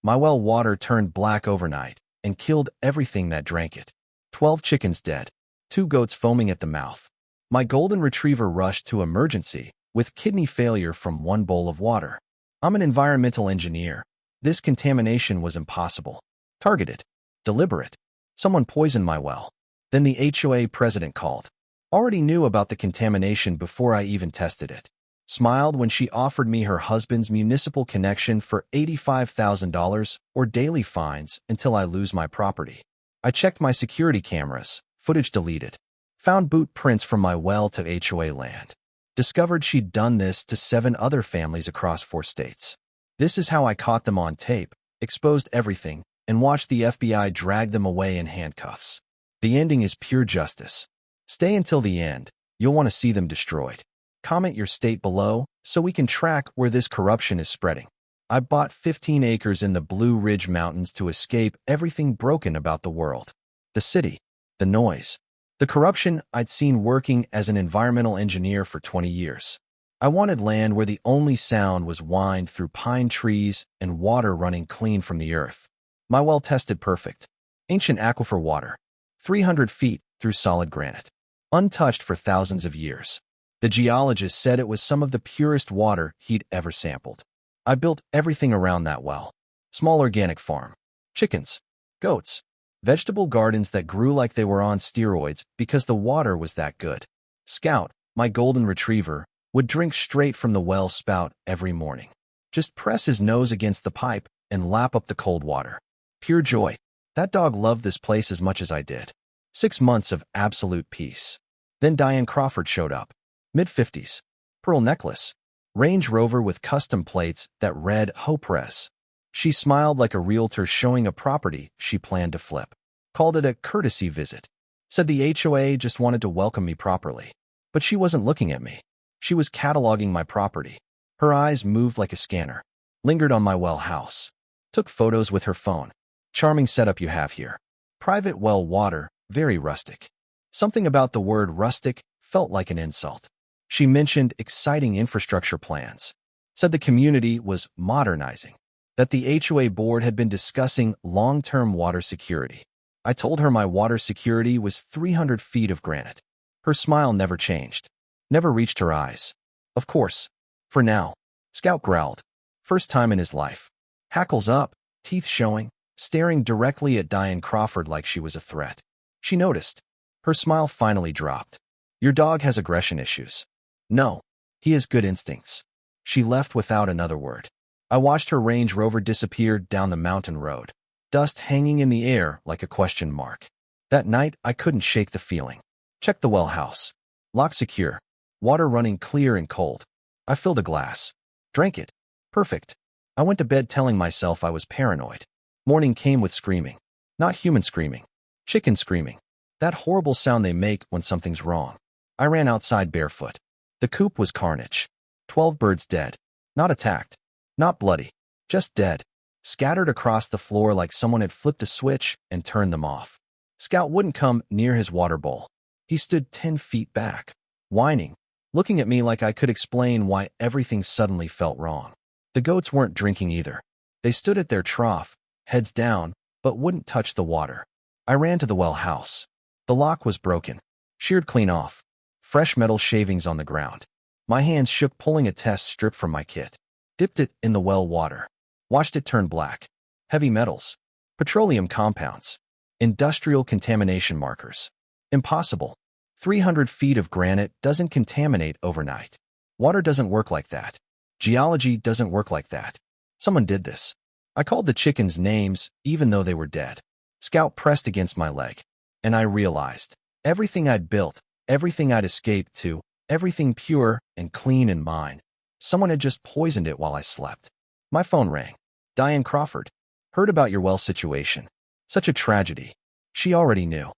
My well water turned black overnight and killed everything that drank it. 12 chickens dead. 2 goats foaming at the mouth. My golden retriever rushed to emergency with kidney failure from 1 bowl of water. I'm an environmental engineer. This contamination was impossible. Targeted. Deliberate. Someone poisoned my well. Then the HOA president called. Already knew about the contamination before I even tested it. Smiled when she offered me her husband's municipal connection for $85,000 or daily fines until I lose my property. I checked my security cameras, footage deleted. Found boot prints from my well to HOA land. Discovered she'd done this to 7 other families across 4 states. This is how I caught them on tape, exposed everything, and watched the FBI drag them away in handcuffs. The ending is pure justice. Stay until the end. You'll want to see them destroyed. Comment your state below so we can track where this corruption is spreading. I bought 15 acres in the Blue Ridge Mountains to escape everything broken about the world. The city, the noise, the corruption I'd seen working as an environmental engineer for 20 years. I wanted land where the only sound was whined through pine trees and water running clean from the earth. My well tested perfect. Ancient aquifer water. 300 feet through solid granite. Untouched for thousands of years. The geologist said it was some of the purest water he'd ever sampled. I built everything around that well. Small organic farm. Chickens. Goats. Vegetable gardens that grew like they were on steroids because the water was that good. Scout, my golden retriever, would drink straight from the well spout every morning. Just press his nose against the pipe and lap up the cold water. Pure joy. That dog loved this place as much as I did. 6 months of absolute peace. Then Diane Crawford showed up. Mid-50s. Pearl necklace. Range Rover with custom plates that read HOPRES. She smiled like a realtor showing a property she planned to flip. Called it a courtesy visit. Said the HOA just wanted to welcome me properly. But she wasn't looking at me. She was cataloging my property. Her eyes moved like a scanner. Lingered on my well house. Took photos with her phone. Charming setup you have here. Private well water, very rustic. Something about the word rustic felt like an insult. She mentioned exciting infrastructure plans. Said the community was modernizing. That the HOA board had been discussing long-term water security. I told her my water security was 300 feet of granite. Her smile never changed. Never reached her eyes. Of course. For now. Scout growled. First time in his life. Hackles up, teeth showing, staring directly at Diane Crawford like she was a threat. She noticed. Her smile finally dropped. Your dog has aggression issues. No. He has good instincts. She left without another word. I watched her Range Rover disappear down the mountain road. Dust hanging in the air like a question mark. That night, I couldn't shake the feeling. Checked the well house. Lock secure. Water running clear and cold. I filled a glass. Drank it. Perfect. I went to bed telling myself I was paranoid. Morning came with screaming. Not human screaming. Chicken screaming. That horrible sound they make when something's wrong. I ran outside barefoot. The coop was carnage. 12 birds dead. Not attacked. Not bloody. Just dead. Scattered across the floor like someone had flipped a switch and turned them off. Scout wouldn't come near his water bowl. He stood 10 feet back, whining, looking at me like I could explain why everything suddenly felt wrong. The goats weren't drinking either. They stood at their trough, heads down, but wouldn't touch the water. I ran to the well house. The lock was broken. Sheared clean off. Fresh metal shavings on the ground. My hands shook pulling a test strip from my kit. Dipped it in the well water. Watched it turn black. Heavy metals. Petroleum compounds. Industrial contamination markers. Impossible. 300 feet of granite doesn't contaminate overnight. Water doesn't work like that. Geology doesn't work like that. Someone did this. I called the chickens names even though they were dead. Scout pressed against my leg. And I realized. Everything I'd built, everything I'd escaped to, everything pure and clean and mine. Someone had just poisoned it while I slept. My phone rang. Diane Crawford. Heard about your well situation. Such a tragedy. She already knew.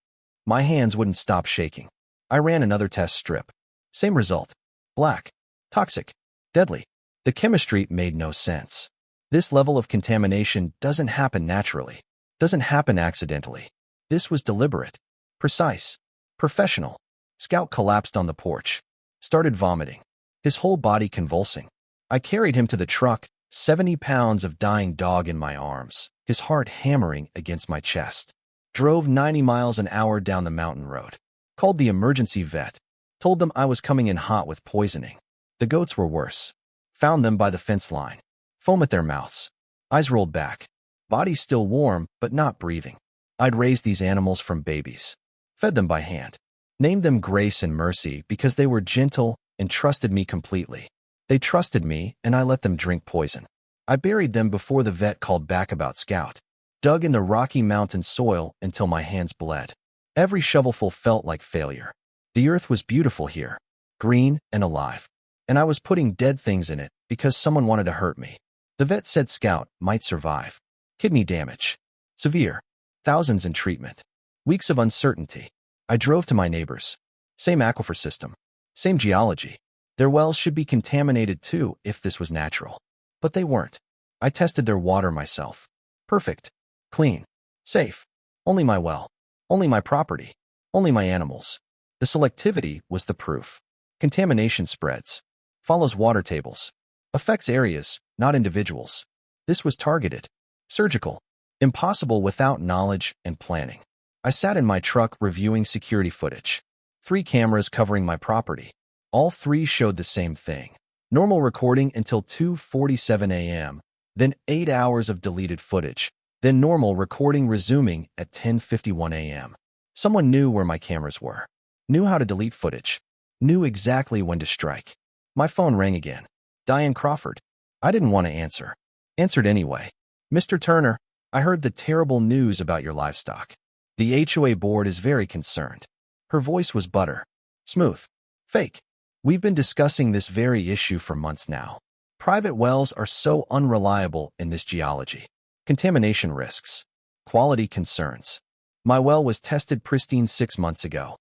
My hands wouldn't stop shaking. I ran another test strip. Same result. Black. Toxic. Deadly. The chemistry made no sense. This level of contamination doesn't happen naturally. Doesn't happen accidentally. This was deliberate. Precise. Professional. Scout collapsed on the porch. Started vomiting. His whole body convulsing. I carried him to the truck 70 pounds of dying dog in my arms, his heart hammering against my chest. Drove 90 miles an hour down the mountain road. Called the emergency vet. Told them I was coming in hot with poisoning. The goats were worse. Found them by the fence line. Foam at their mouths. Eyes rolled back. Bodies still warm, but not breathing. I'd raised these animals from babies. Fed them by hand. Named them Grace and Mercy because they were gentle and trusted me completely. They trusted me, and I let them drink poison. I buried them before the vet called back about Scout. Dug in the Rocky Mountain soil until my hands bled. Every shovelful felt like failure. The earth was beautiful here, green and alive. And I was putting dead things in it because someone wanted to hurt me. The vet said Scout might survive. Kidney damage. Severe. Thousands in treatment. Weeks of uncertainty. I drove to my neighbors. Same aquifer system. Same geology. Their wells should be contaminated too if this was natural. But they weren't. I tested their water myself. Perfect. Clean. Safe. Only my well. Only my property. Only my animals. The selectivity was the proof. Contamination spreads. Follows water tables. Affects areas, not individuals. This was targeted. Surgical. Impossible without knowledge and planning. I sat in my truck reviewing security footage. 3 cameras covering my property. All 3 showed the same thing. Normal recording until 2:47 a.m., then 8 hours of deleted footage, then normal recording resuming at 10:51 a.m. Someone knew where my cameras were. Knew how to delete footage. Knew exactly when to strike. My phone rang again. Diane Crawford. I didn't want to answer. Answered anyway. Mr. Turner, I heard the terrible news about your livestock. The HOA board is very concerned. Her voice was butter. Smooth. Fake. We've been discussing this very issue for months now. Private wells are so unreliable in this geology. Contamination risks. Quality concerns. My well was tested pristine 6 months ago.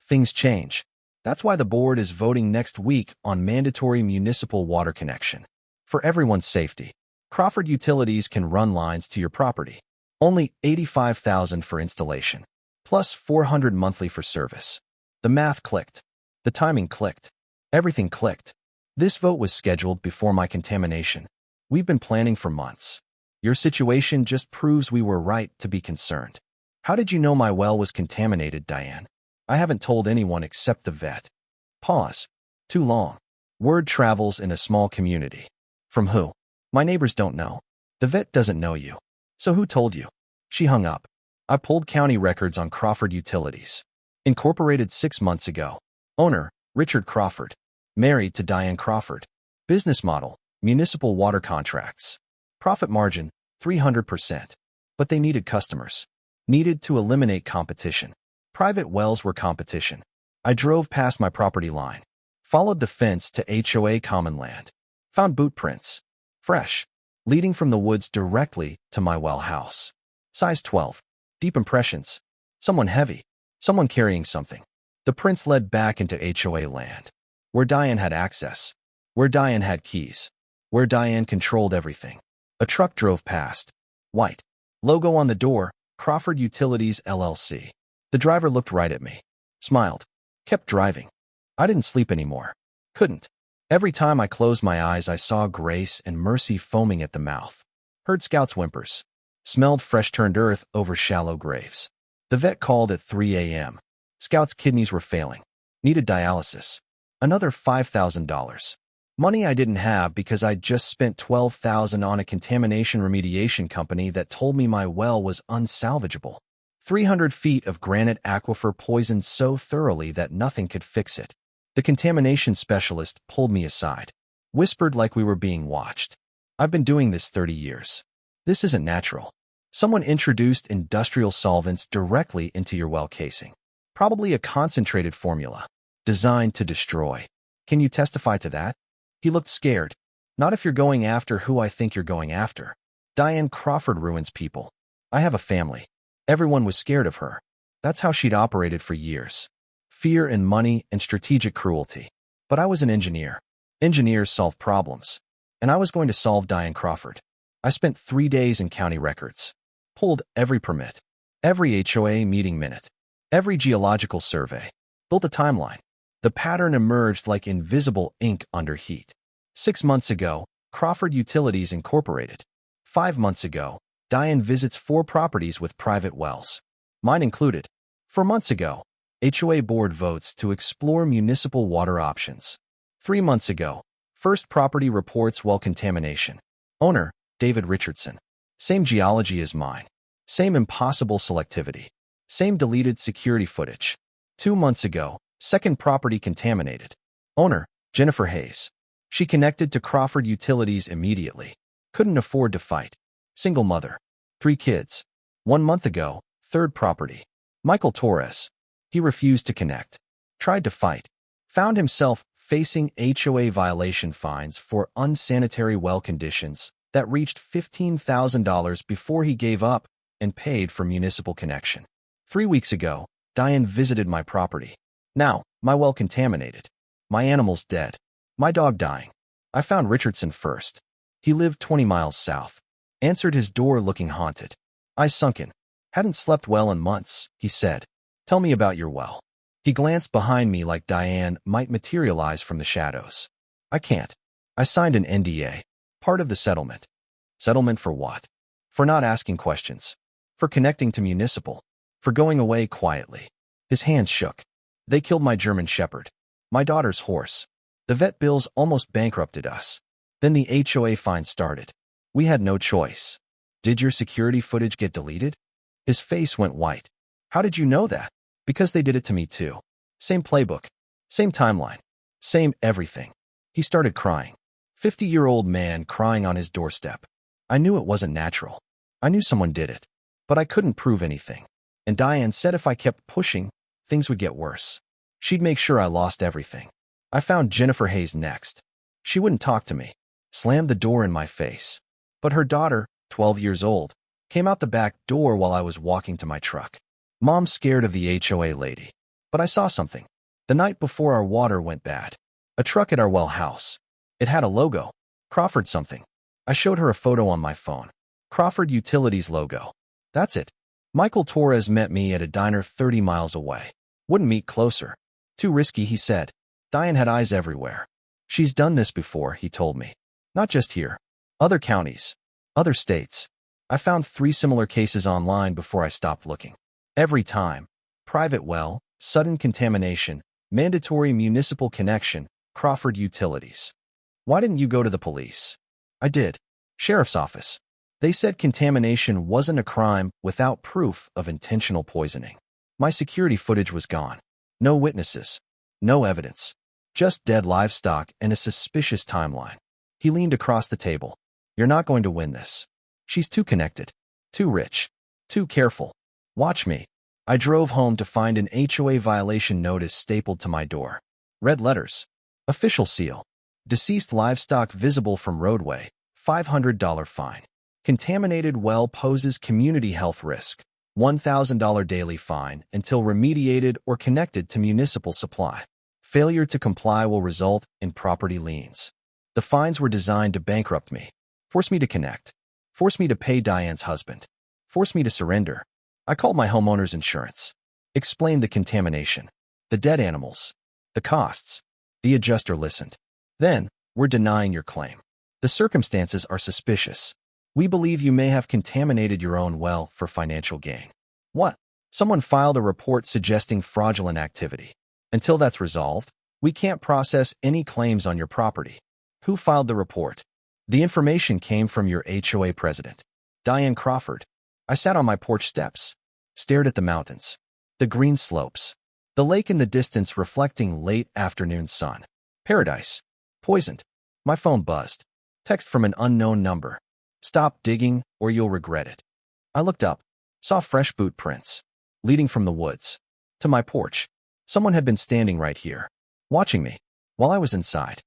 Things change. That's why the board is voting next week on mandatory municipal water connection. For everyone's safety, Crawford Utilities can run lines to your property. Only $85,000 for installation, plus $400 monthly for service. The math clicked. The timing clicked. Everything clicked. This vote was scheduled before my contamination. We've been planning for months. Your situation just proves we were right to be concerned. How did you know my well was contaminated, Diane? I haven't told anyone except the vet. Pause. Too long. Word travels in a small community. From who? My neighbors don't know. The vet doesn't know you. So who told you? She hung up. I pulled county records on Crawford Utilities. Incorporated 6 months ago. Owner, Richard Crawford. Married to Diane Crawford. Business model, municipal water contracts. Profit margin, 300%. But they needed customers. Needed to eliminate competition. Private wells were competition. I drove past my property line. Followed the fence to HOA common land. Found boot prints. Fresh. Leading from the woods directly to my well house. Size 12. Deep impressions. Someone heavy. Someone carrying something. The prints led back into HOA land. Where Diane had access. Where Diane had keys. Where Diane controlled everything. A truck drove past. White. Logo on the door, Crawford Utilities LLC. The driver looked right at me. Smiled. Kept driving. I didn't sleep anymore. Couldn't. Every time I closed my eyes, I saw Grace and Mercy foaming at the mouth. Heard Scout's whimpers. Smelled fresh-turned earth over shallow graves. The vet called at 3 a.m. Scout's kidneys were failing. Needed dialysis. Another $5,000. Money I didn't have because I'd just spent $12,000 on a contamination remediation company that told me my well was unsalvageable. 300 feet of granite aquifer poisoned so thoroughly that nothing could fix it. The contamination specialist pulled me aside. Whispered like we were being watched. I've been doing this 30 years. This isn't natural. Someone introduced industrial solvents directly into your well casing. Probably a concentrated formula. Designed to destroy. Can you testify to that? He looked scared. Not if you're going after who I think you're going after. Diane Crawford ruins people. I have a family. Everyone was scared of her. That's how she'd operated for years. Fear and money and strategic cruelty. But I was an engineer. Engineers solve problems. And I was going to solve Diane Crawford. I spent 3 days in county records. Pulled every permit. Every HOA meeting minute. Every geological survey. Built a timeline. The pattern emerged like invisible ink under heat. 6 months ago, Crawford Utilities Incorporated. 5 months ago, Diane visits 4 properties with private wells, mine included. 4 months ago, HOA board votes to explore municipal water options. 3 months ago, first property reports well contamination. Owner, David Richardson. Same geology as mine. Same impossible selectivity. Same deleted security footage. 2 months ago, second property contaminated. Owner, Jennifer Hayes. She connected to Crawford Utilities immediately. Couldn't afford to fight. Single mother. 3 kids. 1 month ago, third property. Michael Torres. He refused to connect. Tried to fight. Found himself facing HOA violation fines for unsanitary well conditions that reached $15,000 before he gave up and paid for municipal connection. 3 weeks ago, Diane visited my property. Now, my well contaminated. My animals dead. My dog dying. I found Richardson first. He lived 20 miles south. Answered his door looking haunted. Eyes sunken. Hadn't slept well in months, he said. Tell me about your well. He glanced behind me like Diane might materialize from the shadows. I can't. I signed an NDA. Part of the settlement. Settlement for what? For not asking questions. For connecting to municipal. For going away quietly. His hands shook. They killed my German Shepherd. My daughter's horse. The vet bills almost bankrupted us. Then the HOA fine started. We had no choice. Did your security footage get deleted? His face went white. How did you know that? Because they did it to me too. Same playbook. Same timeline. Same everything. He started crying. 50-year-old man crying on his doorstep. I knew it wasn't natural. I knew someone did it. But I couldn't prove anything. And Diane said if I kept pushing, things would get worse. She'd make sure I lost everything. I found Jennifer Hayes next. She wouldn't talk to me. Slammed the door in my face. But her daughter, 12 years old, came out the back door while I was walking to my truck. Mom's scared of the HOA lady. But I saw something. The night before our water went bad. A truck at our well house. It had a logo. Crawford something. I showed her a photo on my phone. Crawford Utilities logo. That's it. Michael Torres met me at a diner 30 miles away. Wouldn't meet closer. Too risky, he said. Diane had eyes everywhere. She's done this before, he told me. Not just here. Other counties. Other states. I found 3 similar cases online before I stopped looking. Every time. Private well, sudden contamination, mandatory municipal connection, Crawford Utilities. Why didn't you go to the police? I did. Sheriff's office. They said contamination wasn't a crime without proof of intentional poisoning. My security footage was gone. No witnesses. No evidence. Just dead livestock and a suspicious timeline. He leaned across the table. You're not going to win this. She's too connected. Too rich. Too careful. Watch me. I drove home to find an HOA violation notice stapled to my door. Red letters. Official seal. Deceased livestock visible from roadway. $500 fine. Contaminated well poses community health risk. $1,000 daily fine until remediated or connected to municipal supply. Failure to comply will result in property liens. The fines were designed to bankrupt me. Force me to connect. Force me to pay Diane's husband. Force me to surrender. I called my homeowner's insurance. Explained the contamination. The dead animals. The costs. The adjuster listened. Then, we're denying your claim. The circumstances are suspicious. We believe you may have contaminated your own well for financial gain. What? Someone filed a report suggesting fraudulent activity. Until that's resolved, we can't process any claims on your property. Who filed the report? The information came from your HOA president, Diane Crawford. I sat on my porch steps, stared at the mountains, the green slopes, the lake in the distance reflecting late afternoon sun. Paradise. Poisoned. My phone buzzed. Text from an unknown number. Stop digging or you'll regret it. I looked up, saw fresh boot prints, leading from the woods to my porch. Someone had been standing right here, watching me, while I was inside.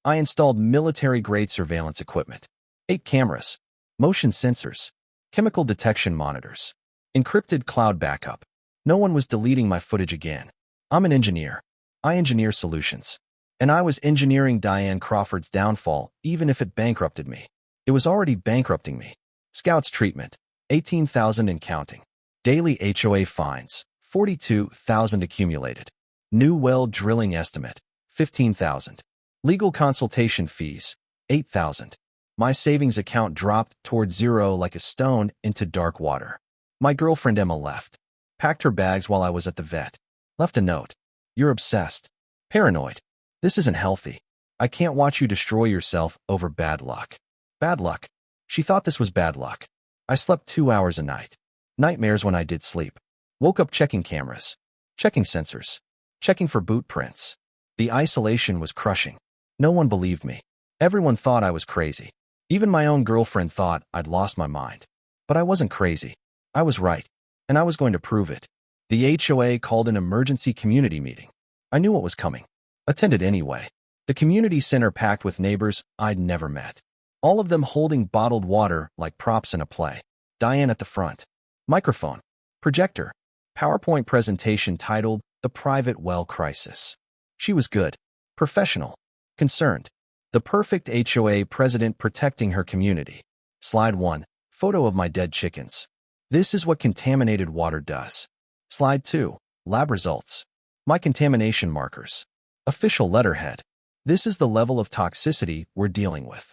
I installed military-grade surveillance equipment. 8 cameras, motion sensors, chemical detection monitors, encrypted cloud backup. No one was deleting my footage again. I'm an engineer. I engineer solutions. And I was engineering Diane Crawford's downfall, even if it bankrupted me. It was already bankrupting me. Scouts treatment, $18,000 and counting. Daily HOA fines, $42,000 accumulated. New well drilling estimate, $15,000. Legal consultation fees, $8,000. My savings account dropped toward zero like a stone into dark water. My girlfriend Emma left. Packed her bags while I was at the vet. Left a note. You're obsessed. Paranoid. This isn't healthy. I can't watch you destroy yourself over bad luck. Bad luck. She thought this was bad luck. I slept 2 hours a night. Nightmares when I did sleep. Woke up checking cameras. Checking sensors. Checking for boot prints. The isolation was crushing. No one believed me. Everyone thought I was crazy. Even my own girlfriend thought I'd lost my mind. But I wasn't crazy. I was right. And I was going to prove it. The HOA called an emergency community meeting. I knew what was coming. Attended anyway. The community center packed with neighbors I'd never met. All of them holding bottled water like props in a play. Diane at the front. Microphone. Projector. PowerPoint presentation titled The Private Well Crisis. She was good. Professional. Concerned. The perfect HOA president protecting her community. Slide 1. Photo of my dead chickens. This is what contaminated water does. Slide 2. Lab results. My contamination markers. Official letterhead. This is the level of toxicity we're dealing with.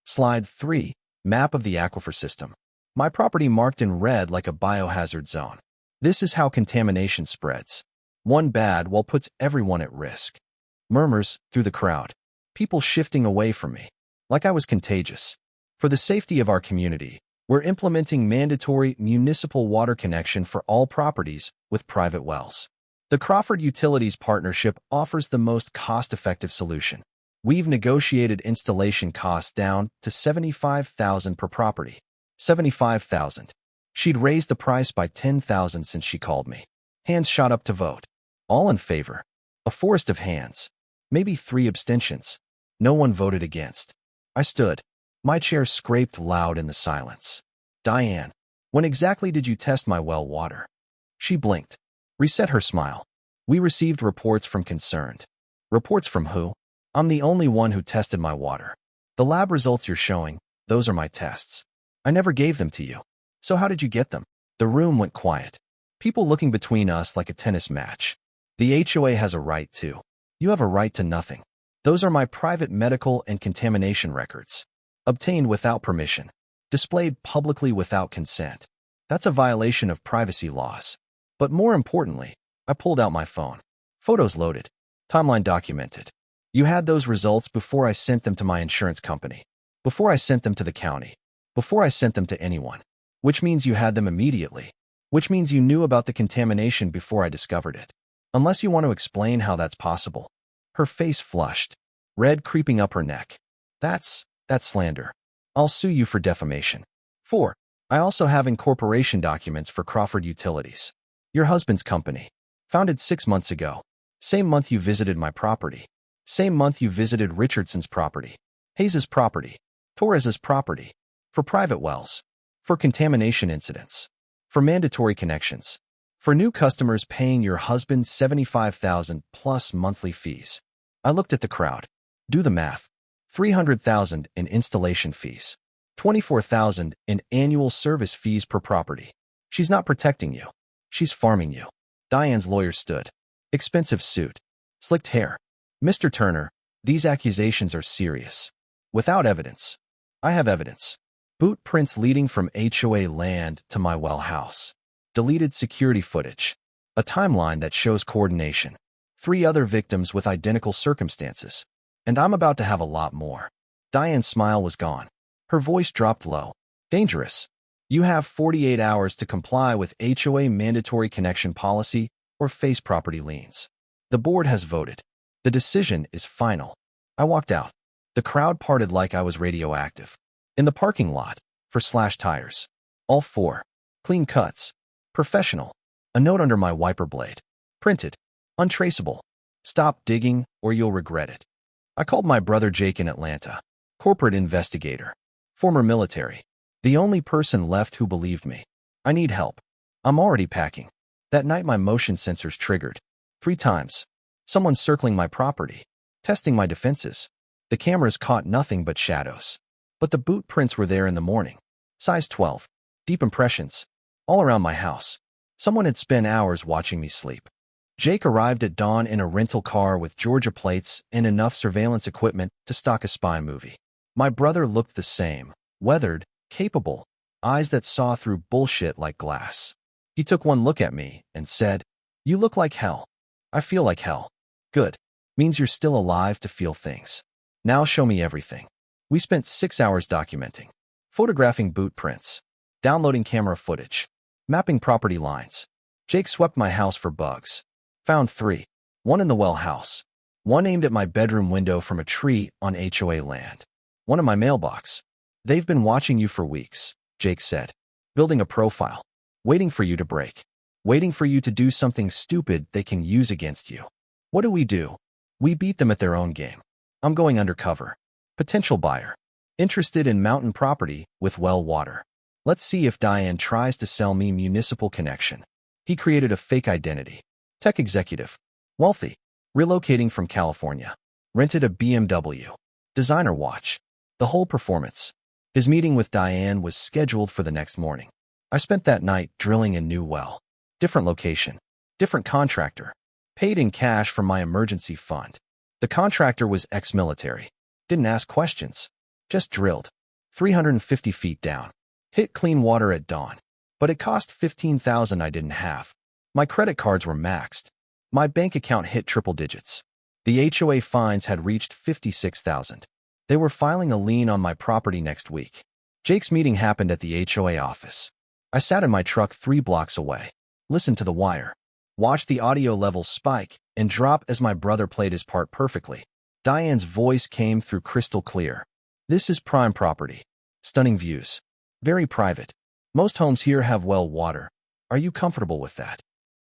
Slide 3. Map of the aquifer system. My property marked in red like a biohazard zone. This is how contamination spreads. One bad well puts everyone at risk. Murmurs through the crowd. People shifting away from me. Like I was contagious. For the safety of our community, we're implementing mandatory municipal water connection for all properties with private wells. The Crawford Utilities Partnership offers the most cost-effective solution. We've negotiated installation costs down to $75,000 per property. $75,000. She'd raised the price by $10,000 since she called me. Hands shot up to vote. All in favor. A forest of hands. Maybe 3 abstentions. No one voted against. I stood. My chair scraped loud in the silence. Diane, when exactly did you test my well water? She blinked. Reset her smile. We received reports from Concerned. Reports from who? I'm the only one who tested my water. The lab results you're showing, those are my tests. I never gave them to you. So how did you get them? The room went quiet. People looking between us like a tennis match. The HOA has a right to. You have a right to nothing. Those are my private medical and contamination records. Obtained without permission. Displayed publicly without consent. That's a violation of privacy laws. But more importantly, I pulled out my phone. Photos loaded. Timeline documented. You had those results before I sent them to my insurance company. Before I sent them to the county. Before I sent them to anyone. Which means you had them immediately. Which means you knew about the contamination before I discovered it. Unless you want to explain how that's possible. Her face flushed. Red creeping up her neck. That's slander. I'll sue you for defamation. 4. I also have incorporation documents for Crawford Utilities. Your husband's company. Founded 6 months ago. Same month you visited my property. Same month you visited Richardson's property. Hayes's property. Torres's property. For private wells. For contamination incidents. For mandatory connections. For new customers paying your husband $75,000 plus monthly fees. I looked at the crowd. Do the math. $300,000 in installation fees. $24,000 in annual service fees per property. She's not protecting you. She's farming you. Diane's lawyer stood. Expensive suit. Slicked hair. Mr. Turner, these accusations are serious. Without evidence. I have evidence. Boot prints leading from HOA land to my well house. Deleted security footage. A timeline that shows coordination. 3 other victims with identical circumstances. And I'm about to have a lot more. Diane's smile was gone. Her voice dropped low. Dangerous. You have 48 hours to comply with HOA mandatory connection policy or face property liens. The board has voted. The decision is final. I walked out. The crowd parted like I was radioactive. In the parking lot, for slash tires. All 4. Clean cuts. Professional. A note under my wiper blade. Printed. Untraceable. Stop digging or you'll regret it. I called my brother Jake in Atlanta. Corporate investigator. Former military. The only person left who believed me. I need help. I'm already packing. That night my motion sensors triggered. 3 times. Someone circling my property. Testing my defenses. The cameras caught nothing but shadows. But the boot prints were there in the morning. Size 12. Deep impressions. All around my house. Someone had spent hours watching me sleep. Jake arrived at dawn in a rental car with Georgia plates and enough surveillance equipment to stock a spy movie. My brother looked the same, weathered, capable, eyes that saw through bullshit like glass. He took one look at me and said, "You look like hell." "I feel like hell." "Good. Means you're still alive to feel things. Now show me everything." We spent 6 hours documenting, photographing boot prints, downloading camera footage, mapping property lines. Jake swept my house for bugs. Found 3. One in the well house. One aimed at my bedroom window from a tree on HOA land. One in my mailbox. "They've been watching you for weeks," Jake said. "Building a profile. Waiting for you to break. Waiting for you to do something stupid they can use against you." What do? We beat them at their own game. I'm going undercover. Potential buyer. Interested in mountain property with well water. Let's see if Diane tries to sell me municipal connection. He created a fake identity. Tech executive. Wealthy. Relocating from California. Rented a BMW. Designer watch. The whole performance. His meeting with Diane was scheduled for the next morning. I spent that night drilling a new well. Different location. Different contractor. Paid in cash from my emergency fund. The contractor was ex-military. Didn't ask questions. Just drilled. 350 feet down. Hit clean water at dawn. But it cost $15,000 I didn't have. My credit cards were maxed. My bank account hit triple digits. The HOA fines had reached $56,000. They were filing a lien on my property next week. Jake's meeting happened at the HOA office. I sat in my truck 3 blocks away. Listened to the wire. Watched the audio levels spike and drop as my brother played his part perfectly. Diane's voice came through crystal clear. "This is prime property. Stunning views. Very private. Most homes here have well water. Are you comfortable with that?"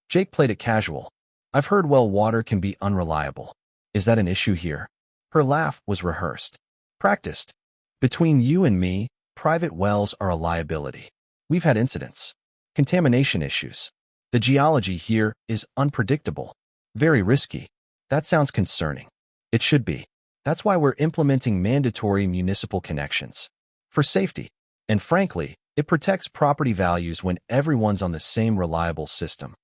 Jake played it casual. "I've heard well water can be unreliable. Is that an issue here?" Her laugh was rehearsed. Practiced. "Between you and me, private wells are a liability. We've had incidents. Contamination issues. The geology here is unpredictable. Very risky." That sounds concerning. It should be. That's why we're implementing mandatory municipal connections. For safety. And frankly, it protects property values when everyone's on the same reliable system.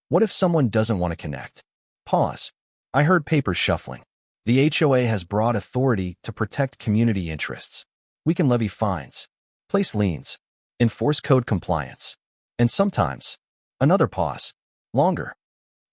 What if someone doesn't want to connect? Pause. I heard papers shuffling. The HOA has broad authority to protect community interests. We can levy fines, place liens, enforce code compliance. And sometimes, another pause, longer.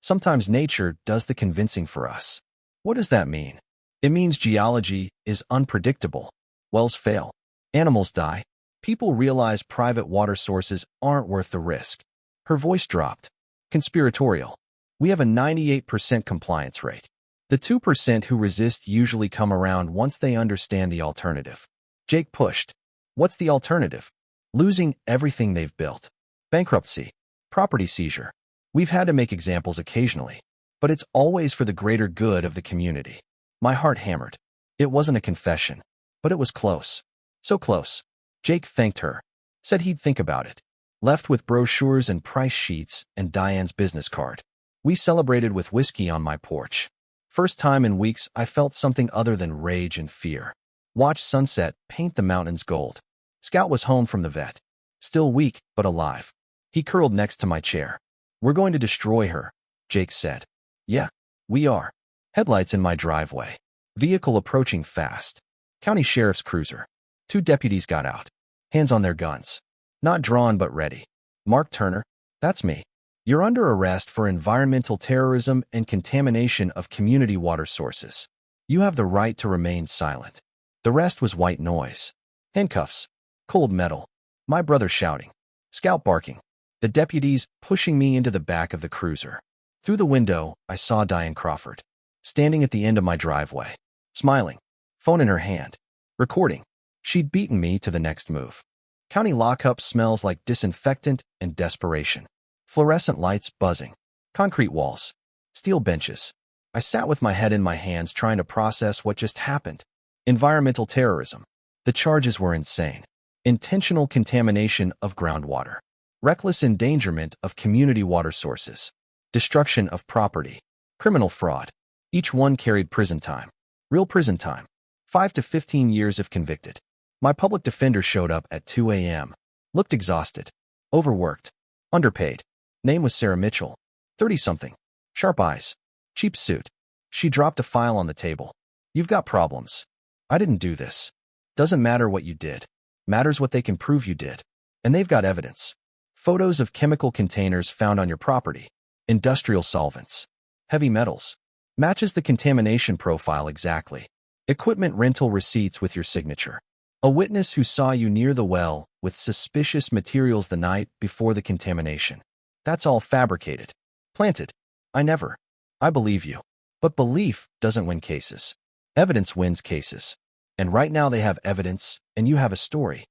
Sometimes nature does the convincing for us. What does that mean? It means geology is unpredictable. Wells fail. Animals die. People realize private water sources aren't worth the risk. Her voice dropped. Conspiratorial. We have a 98% compliance rate. The 2% who resist usually come around once they understand the alternative. Jake pushed. What's the alternative? Losing everything they've built. Bankruptcy. Property seizure. We've had to make examples occasionally, but it's always for the greater good of the community. My heart hammered. It wasn't a confession, but it was close. So close. Jake thanked her. Said he'd think about it. Left with brochures and price sheets and Diane's business card. We celebrated with whiskey on my porch. First time in weeks I felt something other than rage and fear. Watched sunset paint the mountains gold. Scout was home from the vet. Still weak, but alive. He curled next to my chair. "We're going to destroy her," Jake said. "Yeah, we are." Headlights in my driveway. Vehicle approaching fast. County sheriff's cruiser. 2 deputies got out. Hands on their guns. Not drawn but ready. "Mark Turner, that's me. You're under arrest for environmental terrorism and contamination of community water sources. You have the right to remain silent." The rest was white noise. Handcuffs. Cold metal. My brother shouting. Scout barking. The deputies pushing me into the back of the cruiser. Through the window, I saw Diane Crawford, standing at the end of my driveway, smiling, phone in her hand, recording. She'd beaten me to the next move. County lockup smells like disinfectant and desperation. Fluorescent lights buzzing. Concrete walls. Steel benches. I sat with my head in my hands trying to process what just happened. Environmental terrorism. The charges were insane. Intentional contamination of groundwater. Reckless endangerment of community water sources. Destruction of property. Criminal fraud. Each one carried prison time. Real prison time. 5 to 15 years if convicted. My public defender showed up at 2 a.m. Looked exhausted. Overworked. Underpaid. Name was Sarah Mitchell. 30-something. Sharp eyes. Cheap suit. She dropped a file on the table. "You've got problems. I didn't do this." Doesn't matter what you did. Matters what they can prove you did. And they've got evidence. Photos of chemical containers found on your property. Industrial solvents. Heavy metals. Matches the contamination profile exactly. Equipment rental receipts with your signature. A witness who saw you near the well with suspicious materials the night before the contamination. That's all fabricated. Planted. I believe you. But belief doesn't win cases. Evidence wins cases. And right now they have evidence, and you have a story.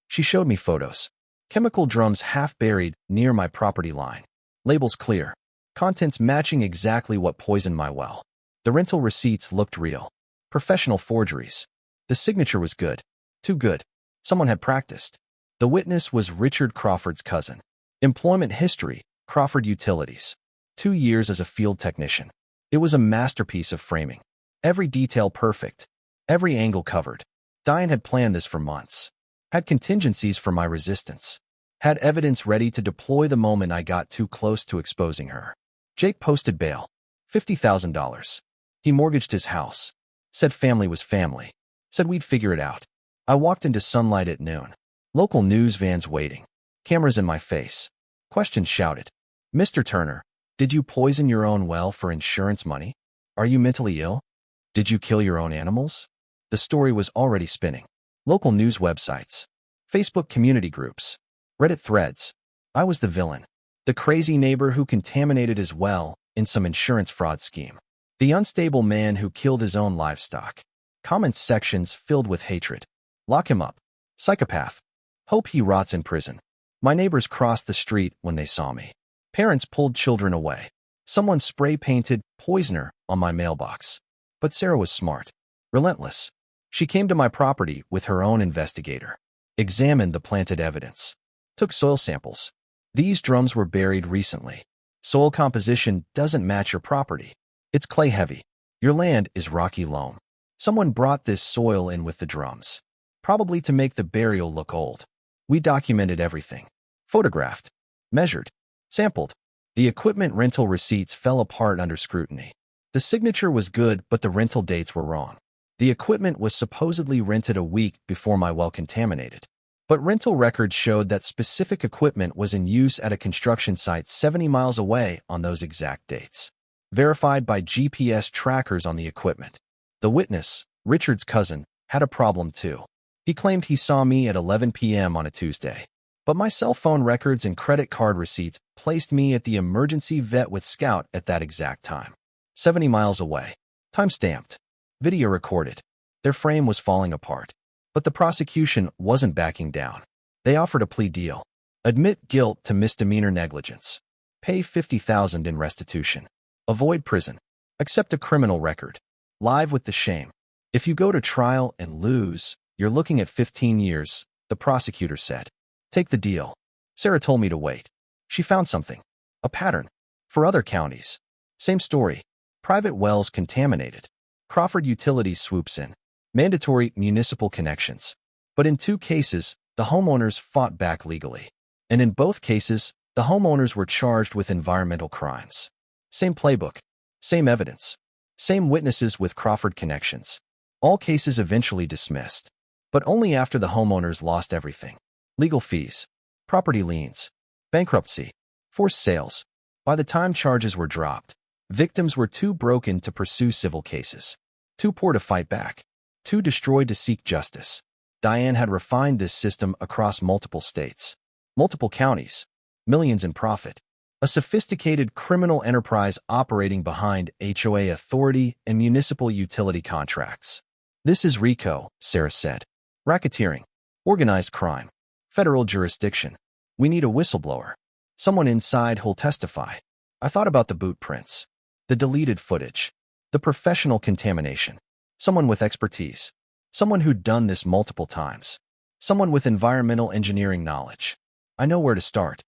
She showed me photos. Chemical drums half buried near my property line. Labels clear. Contents matching exactly what poisoned my well. The rental receipts looked real. Professional forgeries. The signature was good. Too good. Someone had practiced. The witness was Richard Crawford's cousin. Employment history, Crawford Utilities. 2 years as a field technician. It was a masterpiece of framing. Every detail perfect. Every angle covered. Diane had planned this for months. Had contingencies for my resistance. Had evidence ready to deploy the moment I got too close to exposing her. Jake posted bail. $50,000. He mortgaged his house. Said family was family. Said we'd figure it out. I walked into sunlight at noon. Local news vans waiting. Cameras in my face. Questions shouted. Mr. Turner, did you poison your own well for insurance money? Are you mentally ill? Did you kill your own animals? The story was already spinning. Local news websites. Facebook community groups. Reddit threads. I was the villain. The crazy neighbor who contaminated his well in some insurance fraud scheme. The unstable man who killed his own livestock. Comment sections filled with hatred. Lock him up. Psychopath. Hope he rots in prison. My neighbors crossed the street when they saw me. Parents pulled children away. Someone spray-painted poisoner on my mailbox. But Sarah was smart. Relentless. She came to my property with her own investigator. Examined the planted evidence. Took soil samples. These drums were buried recently. Soil composition doesn't match your property. It's clay-heavy. Your land is rocky loam. Someone brought this soil in with the drums. Probably to make the burial look old. We documented everything. Photographed. Measured. Sampled. The equipment rental receipts fell apart under scrutiny. The signature was good, but the rental dates were wrong. The equipment was supposedly rented a week before my well contaminated. But rental records showed that specific equipment was in use at a construction site 70 miles away on those exact dates. Verified by GPS trackers on the equipment. The witness, Richard's cousin, had a problem too. He claimed he saw me at 11 p.m. on a Tuesday. But my cell phone records and credit card receipts placed me at the emergency vet with Scout at that exact time. 70 miles away. Time-stamped. Video recorded. Their frame was falling apart. But the prosecution wasn't backing down. They offered a plea deal. Admit guilt to misdemeanor negligence. Pay $50,000 in restitution. Avoid prison. Accept a criminal record. Live with the shame. If you go to trial and lose, you're looking at 15 years, the prosecutor said. Take the deal. Sarah told me to wait. She found something. A pattern. For other counties. Same story. Private wells contaminated. Crawford Utilities swoops in. Mandatory municipal connections. But in 2 cases, the homeowners fought back legally. And in both cases, the homeowners were charged with environmental crimes. Same playbook. Same evidence. Same witnesses with Crawford connections. All cases eventually dismissed. But only after the homeowners lost everything. Legal fees. Property liens. Bankruptcy. Forced sales. By the time charges were dropped, victims were too broken to pursue civil cases. Too poor to fight back. Too destroyed to seek justice. Diane had refined this system across multiple states. Multiple counties. Millions in profit. A sophisticated criminal enterprise operating behind HOA authority and municipal utility contracts. This is RICO, Sarah said. Racketeering. Organized crime. Federal jurisdiction. We need a whistleblower. Someone inside who'll testify. I thought about the boot prints. The deleted footage. The professional contamination. Someone with expertise. Someone who'd done this multiple times. Someone with environmental engineering knowledge. I know where to start.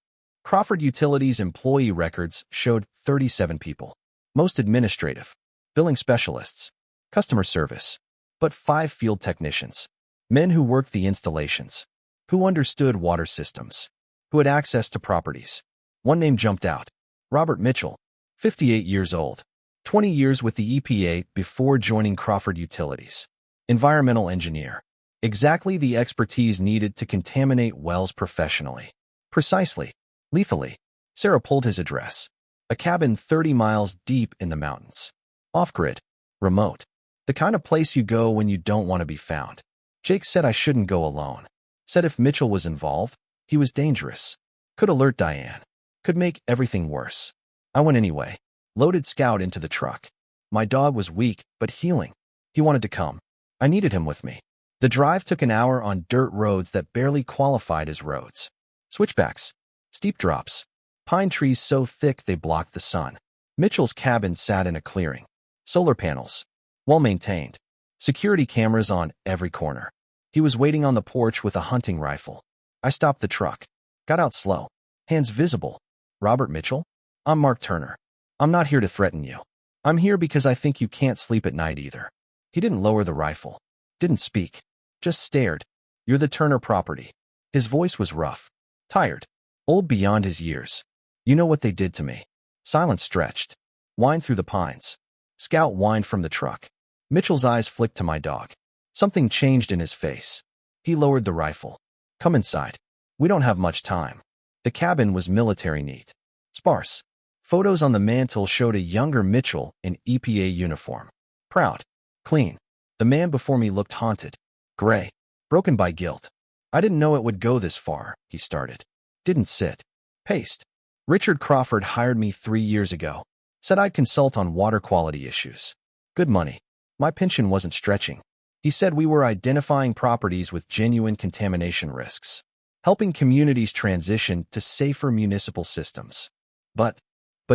Crawford Utilities employee records showed 37 people. Most administrative. Billing specialists. Customer service. But 5 field technicians. Men who worked the installations. Who understood water systems. Who had access to properties. One name jumped out. Robert Mitchell. 58 years old. 20 years with the EPA before joining Crawford Utilities. Environmental engineer. Exactly the expertise needed to contaminate wells professionally. Precisely. Lethally. Sarah pulled his address. A cabin 30 miles deep in the mountains. Off-grid. Remote. The kind of place you go when you don't want to be found. Jake said I shouldn't go alone. Said if Mitchell was involved, he was dangerous. Could alert Diane. Could make everything worse. I went anyway. Loaded Scout into the truck. My dog was weak, but healing. He wanted to come. I needed him with me. The drive took an hour on dirt roads that barely qualified as roads. Switchbacks. Steep drops. Pine trees so thick they blocked the sun. Mitchell's cabin sat in a clearing. Solar panels. Well-maintained. Security cameras on every corner. He was waiting on the porch with a hunting rifle. I stopped the truck. Got out slow. Hands visible. Robert Mitchell? I'm Mark Turner. I'm not here to threaten you. I'm here because I think you can't sleep at night either. He didn't lower the rifle. Didn't speak. Just stared. You're the Turner property. His voice was rough. Tired. Old beyond his years. You know what they did to me. Silence stretched. Whined through the pines. Scout whined from the truck. Mitchell's eyes flicked to my dog. Something changed in his face. He lowered the rifle. Come inside. We don't have much time. The cabin was military neat. Sparse. Photos on the mantle showed a younger Mitchell in EPA uniform. Proud. Clean. The man before me looked haunted. Gray. Broken by guilt. I didn't know it would go this far, he started. Didn't sit. Paced. Richard Crawford hired me 3 years ago. Said I'd consult on water quality issues. Good money. My pension wasn't stretching. He said we were identifying properties with genuine contamination risks. Helping communities transition to safer municipal systems. But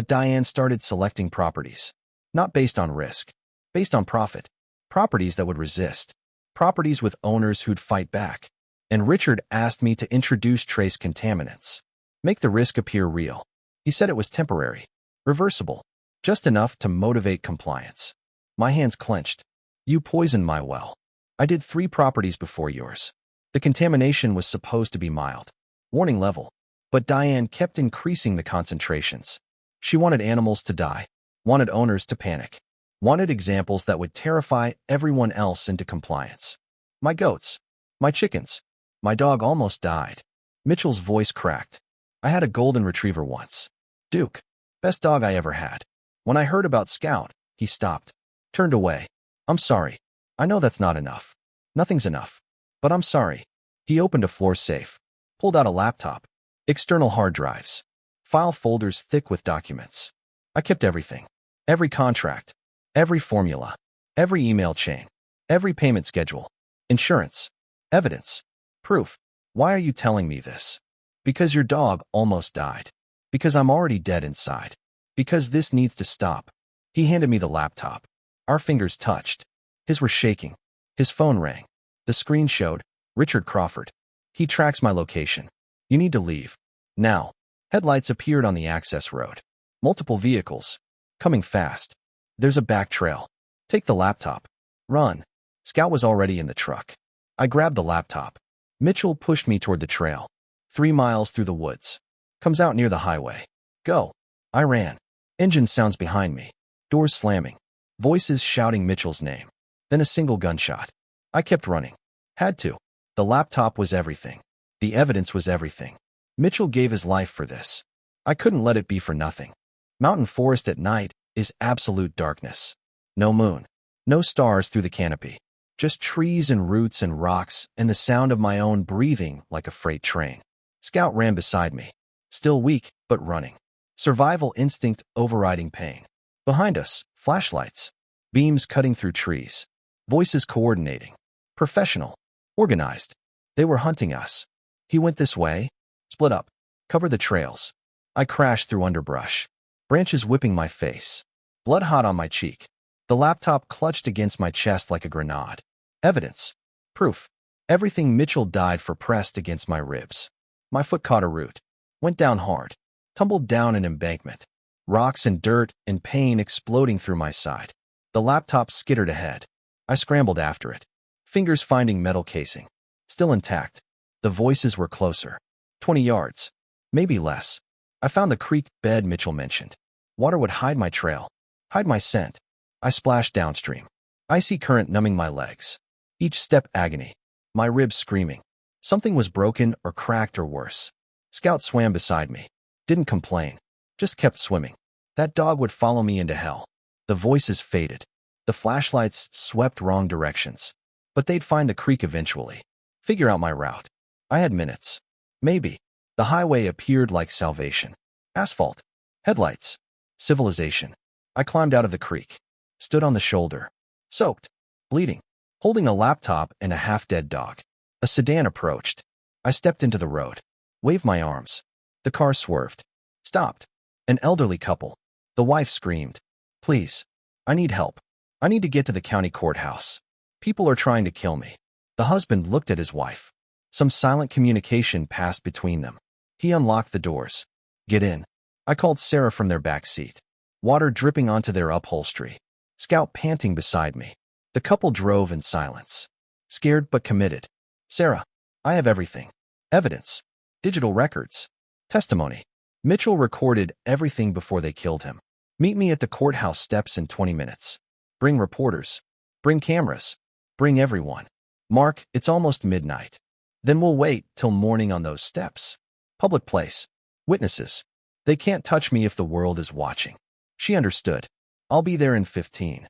Diane started selecting properties. Not based on risk. Based on profit. Properties that would resist. Properties with owners who'd fight back. And Richard asked me to introduce trace contaminants. Make the risk appear real. He said it was temporary. Reversible. Just enough to motivate compliance. My hands clenched. You poisoned my well. I did 3 properties before yours. The contamination was supposed to be mild. Warning level. But Diane kept increasing the concentrations. She wanted animals to die. Wanted owners to panic. Wanted examples that would terrify everyone else into compliance. My goats. My chickens. My dog almost died. Mitchell's voice cracked. I had a golden retriever once. Duke. Best dog I ever had. When I heard about Scout, he stopped. Turned away. I'm sorry. I know that's not enough. Nothing's enough. But I'm sorry. He opened a floor safe. Pulled out a laptop. External hard drives. File folders thick with documents. I kept everything. Every contract. Every formula. Every email chain. Every payment schedule. Insurance. Evidence. Proof. Why are you telling me this? Because your dog almost died. Because I'm already dead inside. Because this needs to stop. He handed me the laptop. Our fingers touched. His were shaking. His phone rang. The screen showed Richard Crawford. He tracks my location. You need to leave. Now. Headlights appeared on the access road. Multiple vehicles. Coming fast. There's a back trail. Take the laptop. Run. Scout was already in the truck. I grabbed the laptop. Mitchell pushed me toward the trail. 3 miles through the woods. Comes out near the highway. Go. I ran. Engine sounds behind me. Doors slamming. Voices shouting Mitchell's name. Then a single gunshot. I kept running. Had to. The laptop was everything. The evidence was everything. Mitchell gave his life for this. I couldn't let it be for nothing. Mountain forest at night is absolute darkness. No moon. No stars through the canopy. Just trees and roots and rocks and the sound of my own breathing like a freight train. Scout ran beside me. Still weak, but running. Survival instinct overriding pain. Behind us, flashlights. Beams cutting through trees. Voices coordinating. Professional. Organized. They were hunting us. He went this way. Split up. Cover the trails. I crashed through underbrush. Branches whipping my face. Blood hot on my cheek. The laptop clutched against my chest like a grenade. Evidence. Proof. Everything Mitchell died for pressed against my ribs. My foot caught a root. Went down hard. Tumbled down an embankment. Rocks and dirt and pain exploding through my side. The laptop skittered ahead. I scrambled after it. Fingers finding metal casing. Still intact. The voices were closer. 20 yards. Maybe less. I found the creek bed Mitchell mentioned. Water would hide my trail. Hide my scent. I splashed downstream. Icy current numbing my legs. Each step agony. my ribs screaming. Something was broken or cracked or worse. Scout swam beside me. Didn't complain. Just kept swimming. That dog would follow me into hell. The voices faded. The flashlights swept wrong directions. But they'd find the creek eventually. Figure out my route. I had minutes. Maybe. The highway appeared like salvation. Asphalt. Headlights. Civilization. I climbed out of the creek. Stood on the shoulder. Soaked. Bleeding. Holding a laptop and a half-dead dog. A sedan approached. I stepped into the road. Waved my arms. The car swerved. Stopped. An elderly couple. The wife screamed. Please. I need help. I need to get to the county courthouse. People are trying to kill me. The husband looked at his wife. Some silent communication passed between them. He unlocked the doors. Get in. I called Sarah from their back seat. Water dripping onto their upholstery. Scout panting beside me. The couple drove in silence. Scared but committed. Sarah, I have everything. Evidence. Digital records. Testimony. Mitchell recorded everything before they killed him. Meet me at the courthouse steps in 20 minutes. Bring reporters. Bring cameras. Bring everyone. Mark, it's almost midnight. Then we'll wait till morning on those steps. Public place. Witnesses. They can't touch me if the world is watching. She understood. I'll be there in 15.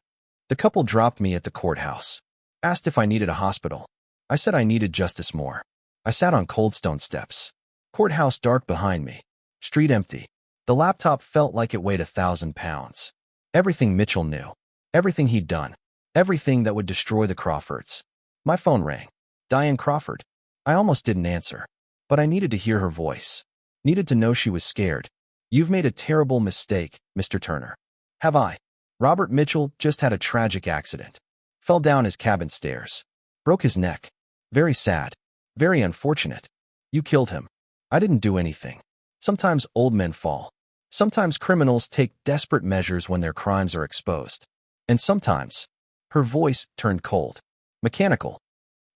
The couple dropped me at the courthouse. Asked if I needed a hospital. I said I needed justice more. I sat on cold stone steps. Courthouse dark behind me. Street empty. The laptop felt like it weighed 1,000 pounds. Everything Mitchell knew. Everything he'd done. Everything that would destroy the Crawfords. My phone rang. Diane Crawford. I almost didn't answer. But I needed to hear her voice. Needed to know she was scared. You've made a terrible mistake, Mr. Turner. Have I? Robert Mitchell just had a tragic accident. Fell down his cabin stairs. Broke his neck. Very sad. Very unfortunate. You killed him. I didn't do anything. Sometimes old men fall. Sometimes criminals take desperate measures when their crimes are exposed. And sometimes, her voice turned cold. Mechanical.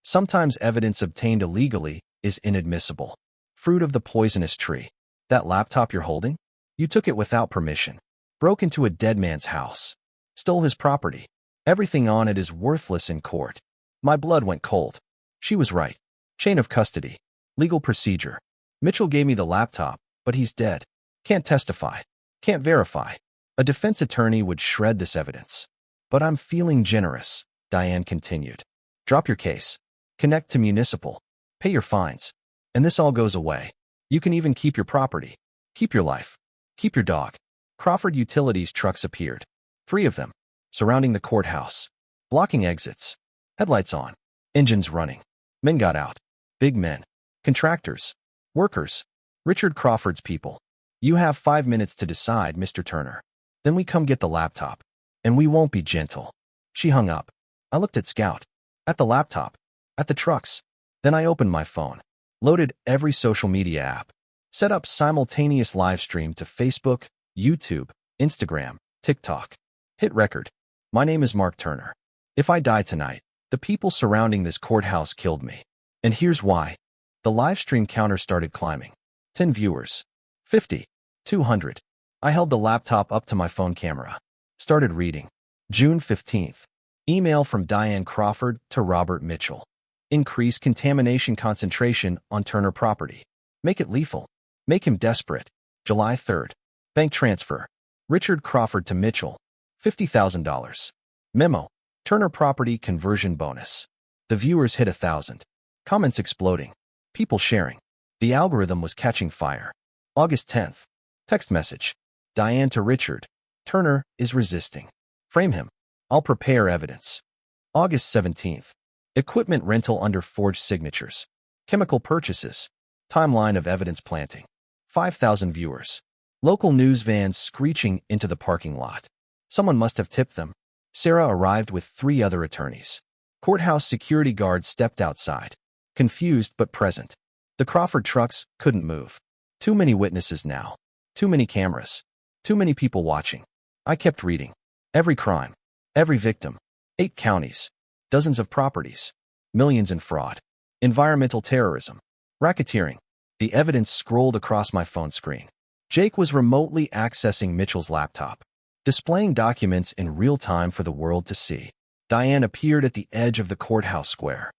Sometimes evidence obtained illegally is inadmissible. Fruit of the poisonous tree. That laptop you're holding? You took it without permission. Broke into a dead man's house. Stole his property. Everything on it is worthless in court. My blood went cold. She was right. Chain of custody. Legal procedure. Mitchell gave me the laptop, but he's dead. Can't testify. Can't verify. A defense attorney would shred this evidence. But I'm feeling generous, Diane continued. Drop your case. Connect to municipal. Pay your fines. And this all goes away. You can even keep your property. Keep your life. Keep your dog. Crawford Utilities trucks appeared. 3 of them. Surrounding the courthouse. Blocking exits. Headlights on. Engines running. Men got out. Big men. Contractors. Workers. Richard Crawford's people. You have 5 minutes to decide, Mr. Turner. Then we come get the laptop. And we won't be gentle. She hung up. I looked at Scout. At the laptop. At the trucks. Then I opened my phone. Loaded every social media app. Set up simultaneous live stream to Facebook, YouTube, Instagram, TikTok. Hit record. My name is Mark Turner. If I die tonight, the people surrounding this courthouse killed me. And here's why. The live stream counter started climbing. 10 viewers. 50. 200. I held the laptop up to my phone camera. Started reading. June 15th. Email from Diane Crawford to Robert Mitchell. Increase contamination concentration on Turner property. Make it lethal. Make him desperate. July 3rd. Bank transfer. Richard Crawford to Mitchell. $50,000. Memo. Turner property conversion bonus. The viewers hit 1,000. Comments exploding. People sharing. The algorithm was catching fire. August 10th. Text message. Diane to Richard. Turner is resisting. Frame him. I'll prepare evidence. August 17th. Equipment rental under forged signatures. Chemical purchases. Timeline of evidence planting. 5,000 viewers. Local news vans screeching into the parking lot. Someone must have tipped them. Sarah arrived with 3 other attorneys. Courthouse security guards stepped outside. Confused but present. The Crawford trucks couldn't move. Too many witnesses now. Too many cameras. Too many people watching. I kept reading. Every crime. Every victim. 8 counties. Dozens of properties. Millions in fraud. Environmental terrorism. Racketeering. The evidence scrolled across my phone screen. Jake was remotely accessing Mitchell's laptop, displaying documents in real time for the world to see. Diane appeared at the edge of the courthouse square.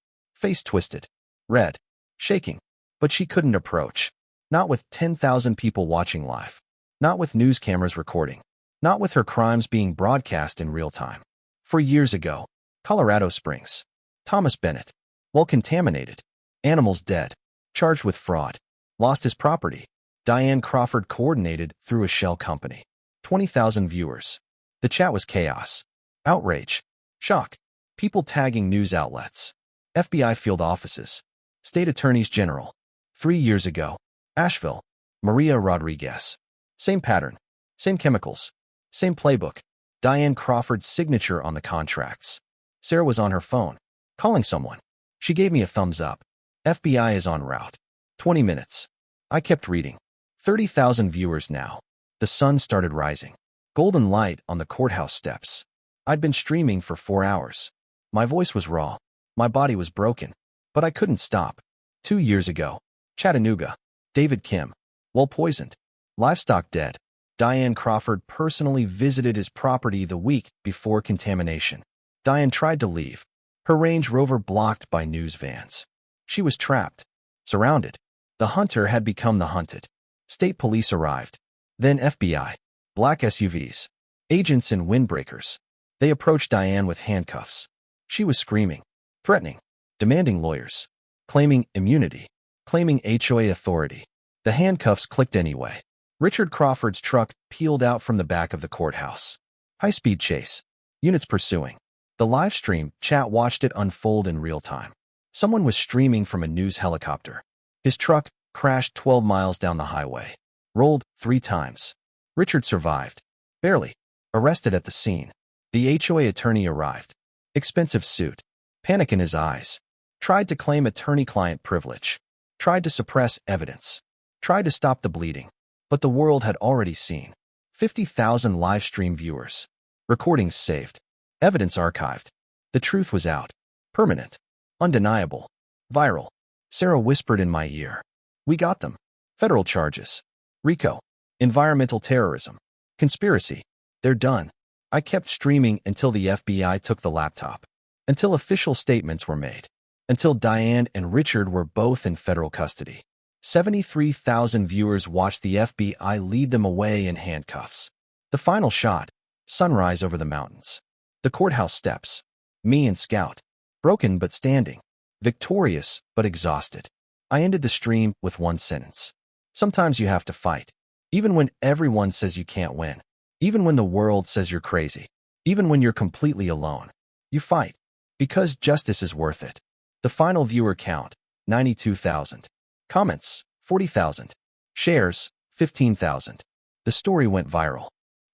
face twisted, red, shaking, but she couldn't approach. Not with 10,000 people watching live. Not with news cameras recording. Not with her crimes being broadcast in real time. 4 years ago, Colorado Springs. Thomas Bennett. Well contaminated. Animals dead. Charged with fraud. Lost his property. Diane Crawford coordinated through a shell company. 20,000 viewers. The chat was chaos. Outrage. Shock. People tagging news outlets. FBI field offices. State attorneys general. 3 years ago. Asheville. Maria Rodriguez. Same pattern. Same chemicals. Same playbook. Diane Crawford's signature on the contracts. Sarah was on her phone, calling someone. She gave me a thumbs up. FBI is en route. 20 minutes. I kept reading. 30,000 viewers now. The sun started rising. Golden light on the courthouse steps. I'd been streaming for 4 hours. My voice was raw. My body was broken. But I couldn't stop. 2 years ago. Chattanooga. David Kim. Well poisoned. Livestock dead. Diane Crawford personally visited his property the week before contamination. Diane tried to leave. Her Range Rover blocked by news vans. She was trapped. Surrounded. The hunter had become the hunted. State police arrived. Then FBI. Black SUVs. Agents in windbreakers. They approached Diane with handcuffs. She was screaming. Threatening. Demanding lawyers. Claiming immunity. Claiming HOA authority. The handcuffs clicked anyway. Richard Crawford's truck peeled out from the back of the courthouse. High-speed chase. Units pursuing. The live stream chat watched it unfold in real time. Someone was streaming from a news helicopter. His truck crashed 12 miles down the highway. Rolled 3 times. Richard survived. Barely. Arrested at the scene. The HOA attorney arrived. Expensive suit. Panic in his eyes. Tried to claim attorney-client privilege. Tried to suppress evidence. Tried to stop the bleeding. But the world had already seen. 50,000 live stream viewers. Recordings saved. Evidence archived. The truth was out. Permanent. Undeniable. Viral. Sarah whispered in my ear. We got them. Federal charges. RICO. Environmental terrorism. Conspiracy. They're done. I kept streaming until the FBI took the laptop. Until official statements were made. Until Diane and Richard were both in federal custody. 73,000 viewers watched the FBI lead them away in handcuffs. The final shot. Sunrise over the mountains. The courthouse steps. Me and Scout. Broken but standing. Victorious but exhausted. I ended the stream with one sentence. Sometimes you have to fight. Even when everyone says you can't win. Even when the world says you're crazy. Even when you're completely alone. You fight. Because justice is worth it. The final viewer count. 92,000. Comments, 40,000. Shares, 15,000. The story went viral.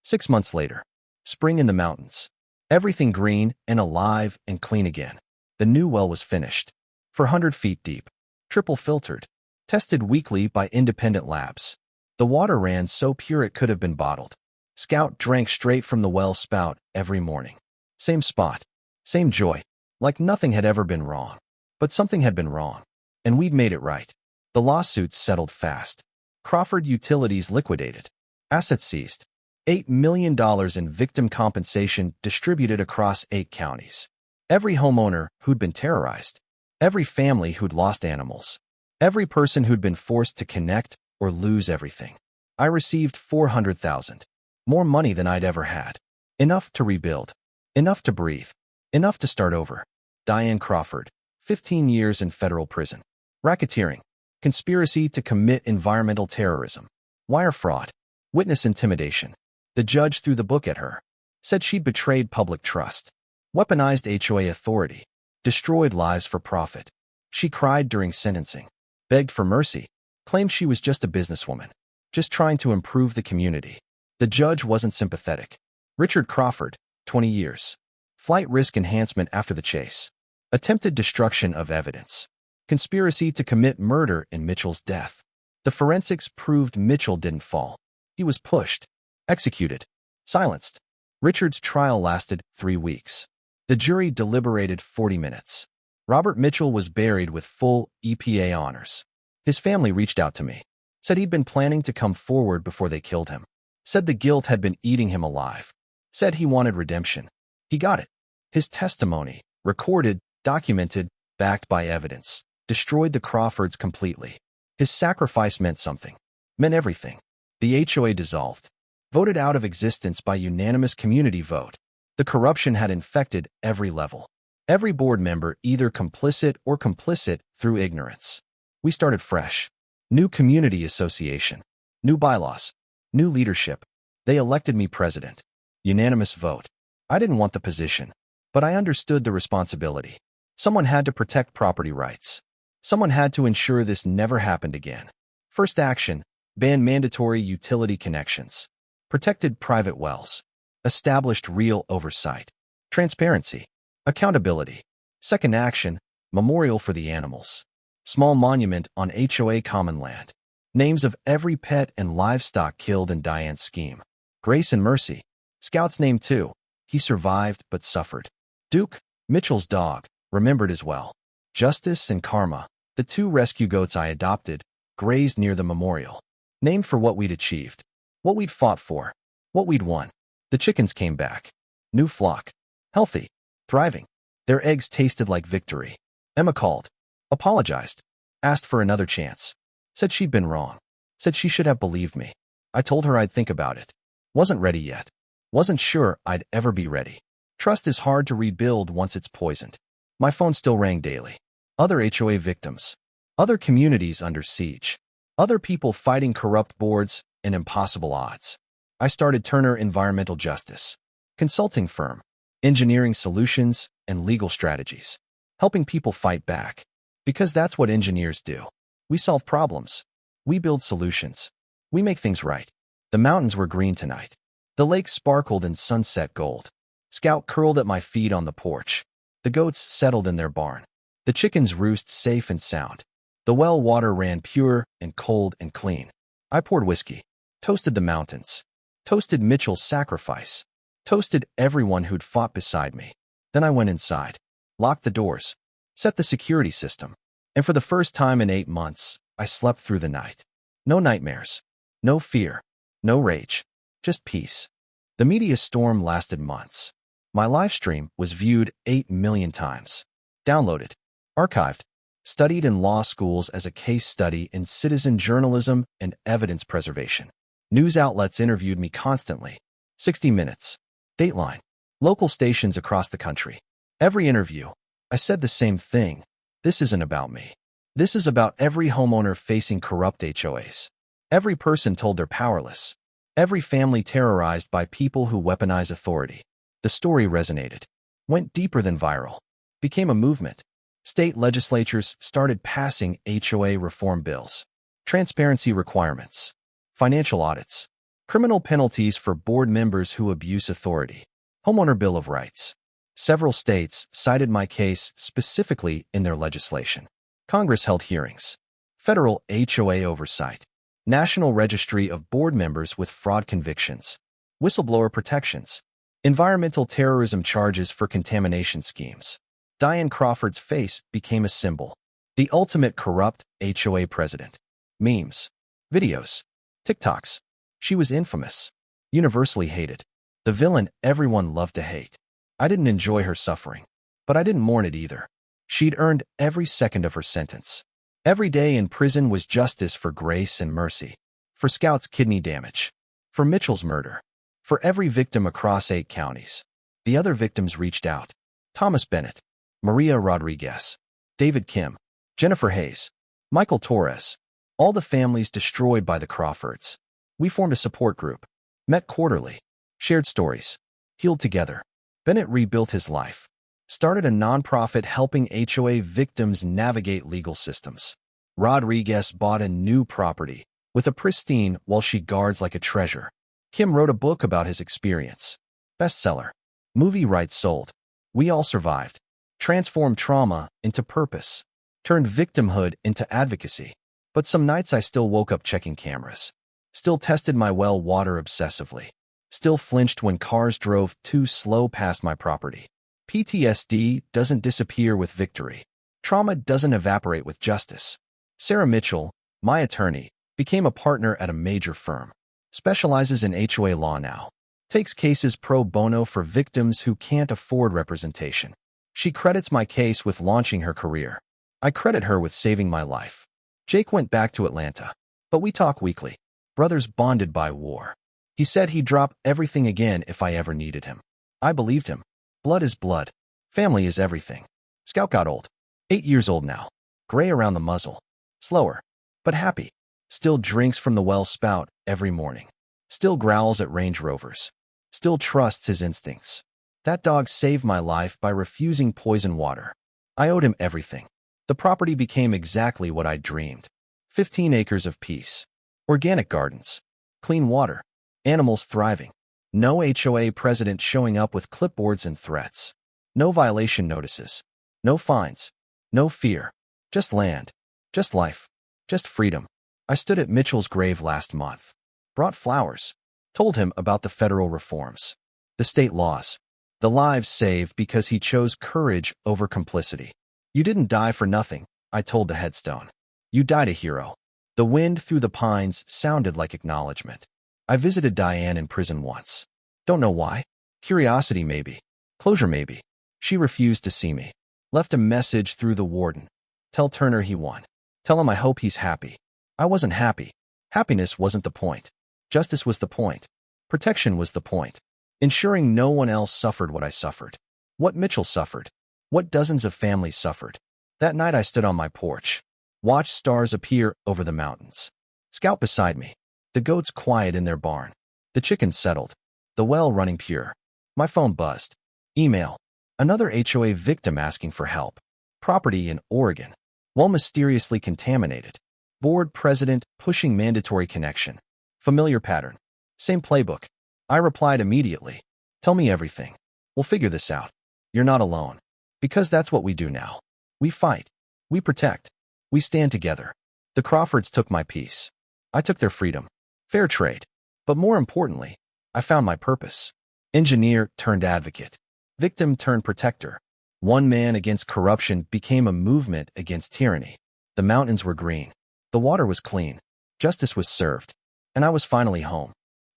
6 months later. Spring in the mountains. Everything green and alive and clean again. The new well was finished. 400 feet deep. Triple filtered. Tested weekly by independent labs. The water ran so pure it could have been bottled. Scout drank straight from the well spout every morning. Same spot. Same joy. Like nothing had ever been wrong. But something had been wrong. And we'd made it right. The lawsuits settled fast. Crawford Utilities liquidated. Assets seized. $8 million in victim compensation distributed across 8 counties. Every homeowner who'd been terrorized. Every family who'd lost animals. Every person who'd been forced to connect or lose everything. I received $400,000. More money than I'd ever had. Enough to rebuild. Enough to breathe. Enough to start over. Diane Crawford. 15 years in federal prison. Racketeering. Conspiracy to commit environmental terrorism. Wire fraud. Witness intimidation. The judge threw the book at her. Said she'd betrayed public trust. Weaponized HOA authority. Destroyed lives for profit. She cried during sentencing. Begged for mercy. Claimed she was just a businesswoman. Just trying to improve the community. The judge wasn't sympathetic. Richard Crawford, 20 years. Flight risk enhancement after the chase. Attempted destruction of evidence. Conspiracy to commit murder in Mitchell's death. The forensics proved Mitchell didn't fall. He was pushed. Executed. Silenced. Richard's trial lasted 3 weeks. The jury deliberated 40 minutes. Robert Mitchell was buried with full EPA honors. His family reached out to me. Said he'd been planning to come forward before they killed him. Said the guilt had been eating him alive. Said he wanted redemption. He got it. His testimony, recorded, documented, backed by evidence, destroyed the Crawfords completely. His sacrifice meant something, meant everything. The HOA dissolved, voted out of existence by unanimous community vote. The corruption had infected every level. Every board member either complicit or complicit through ignorance. We started fresh. New community association. New bylaws. New leadership. They elected me president. Unanimous vote. I didn't want the position, but I understood the responsibility. Someone had to protect property rights. Someone had to ensure this never happened again. First action, ban mandatory utility connections. Protected private wells. Established real oversight. Transparency. Accountability. Second action, memorial for the animals. Small monument on HOA common land. Names of every pet and livestock killed in Diane's scheme. Grace and Mercy. Scout's name too. He survived but suffered. Duke, Mitchell's dog, remembered as well. Justice and Karma, the two rescue goats I adopted, grazed near the memorial. Named for what we'd achieved. What we'd fought for. What we'd won. The chickens came back. New flock. Healthy. Thriving. Their eggs tasted like victory. Emma called. Apologized. Asked for another chance. Said she'd been wrong. Said she should have believed me. I told her I'd think about it. Wasn't ready yet. Wasn't sure I'd ever be ready. Trust is hard to rebuild once it's poisoned. My phone still rang daily. Other HOA victims. Other communities under siege. Other people fighting corrupt boards and impossible odds. I started Turner Environmental Justice. Consulting firm. Engineering solutions and legal strategies. Helping people fight back. Because that's what engineers do. We solve problems. We build solutions. We make things right. The mountains were green tonight. The lake sparkled in sunset gold. Scout curled at my feet on the porch. The goats settled in their barn. The chickens roost safe and sound. The well water ran pure and cold and clean. I poured whiskey. Toasted the mountains. Toasted Mitchell's sacrifice. Toasted everyone who'd fought beside me. Then I went inside. Locked the doors. Set the security system. And for the first time in 8 months, I slept through the night. No nightmares. No fear. No rage. Just peace. The media storm lasted months. My livestream was viewed 8 million times. Downloaded. Archived. Studied in law schools as a case study in citizen journalism and evidence preservation. News outlets interviewed me constantly. 60 Minutes. Dateline. Local stations across the country. Every interview, I said the same thing. This isn't about me. This is about every homeowner facing corrupt HOAs. Every person told they're powerless. Every family terrorized by people who weaponize authority. The story resonated. Went deeper than viral. Became a movement. State legislatures started passing HOA reform bills. Transparency requirements. Financial audits. Criminal penalties for board members who abuse authority. Homeowner Bill of Rights. Several states cited my case specifically in their legislation. Congress held hearings. Federal HOA oversight. National Registry of Board Members with fraud convictions. Whistleblower protections. Environmental terrorism charges for contamination schemes. Diane Crawford's face became a symbol. The ultimate corrupt HOA president. Memes. Videos. TikToks. She was infamous. Universally hated. The villain everyone loved to hate. I didn't enjoy her suffering, but I didn't mourn it either. She'd earned every second of her sentence. Every day in prison was justice for Grace and Mercy. For Scout's kidney damage. For Mitchell's murder. For every victim across 8 counties. The other victims reached out. Thomas Bennett. Maria Rodriguez. David Kim. Jennifer Hayes. Michael Torres. All the families destroyed by the Crawfords. We formed a support group. Met quarterly. Shared stories. Healed together. Bennett rebuilt his life. Started a nonprofit helping HOA victims navigate legal systems. Rodriguez bought a new property with a pristine while she guards like a treasure. Kim wrote a book about his experience. Bestseller. Movie rights sold. We all survived. Transformed trauma into purpose. Turned victimhood into advocacy. But some nights I still woke up checking cameras. Still tested my well water obsessively. Still flinched when cars drove too slow past my property. PTSD doesn't disappear with victory. Trauma doesn't evaporate with justice. Sarah Mitchell, my attorney, became a partner at a major firm. Specializes in HOA law now. Takes cases pro bono for victims who can't afford representation. She credits my case with launching her career. I credit her with saving my life. Jake went back to Atlanta, but we talk weekly. Brothers bonded by war. He said he'd drop everything again if I ever needed him. I believed him. Blood is blood. Family is everything. Scout got old. 8 years old now. Gray around the muzzle. Slower, but happy. Still drinks from the well spout every morning. Still growls at Range Rovers. Still trusts his instincts. That dog saved my life by refusing poison water. I owed him everything. The property became exactly what I'd dreamed. 15 acres of peace. Organic gardens. Clean water. Animals thriving. No HOA president showing up with clipboards and threats. No violation notices. No fines. No fear. Just land. Just life. Just freedom. I stood at Mitchell's grave last month. Brought flowers. Told him about the federal reforms. The state laws. The lives saved because he chose courage over complicity. You didn't die for nothing, I told the headstone. You died a hero. The wind through the pines sounded like acknowledgement. I visited Diane in prison once. Don't know why. Curiosity maybe. Closure maybe. She refused to see me. Left a message through the warden. Tell Turner he won. Tell him I hope he's happy. I wasn't happy. Happiness wasn't the point. Justice was the point. Protection was the point. Ensuring no one else suffered what I suffered. What Mitchell suffered. What dozens of families suffered. That night I stood on my porch. Watched stars appear over the mountains. Scout beside me. The goats quiet in their barn. The chickens settled. The well running pure. My phone buzzed. Email. Another HOA victim asking for help. Property in Oregon. Well mysteriously contaminated. Board president pushing mandatory connection. Familiar pattern. Same playbook. I replied immediately. Tell me everything. We'll figure this out. You're not alone. Because that's what we do now. We fight. We protect. We stand together. The Crawfords took my peace. I took their freedom. Fair trade. But more importantly, I found my purpose. Engineer turned advocate. Victim turned protector. One man against corruption became a movement against tyranny. The mountains were green. The water was clean. Justice was served. And I was finally home.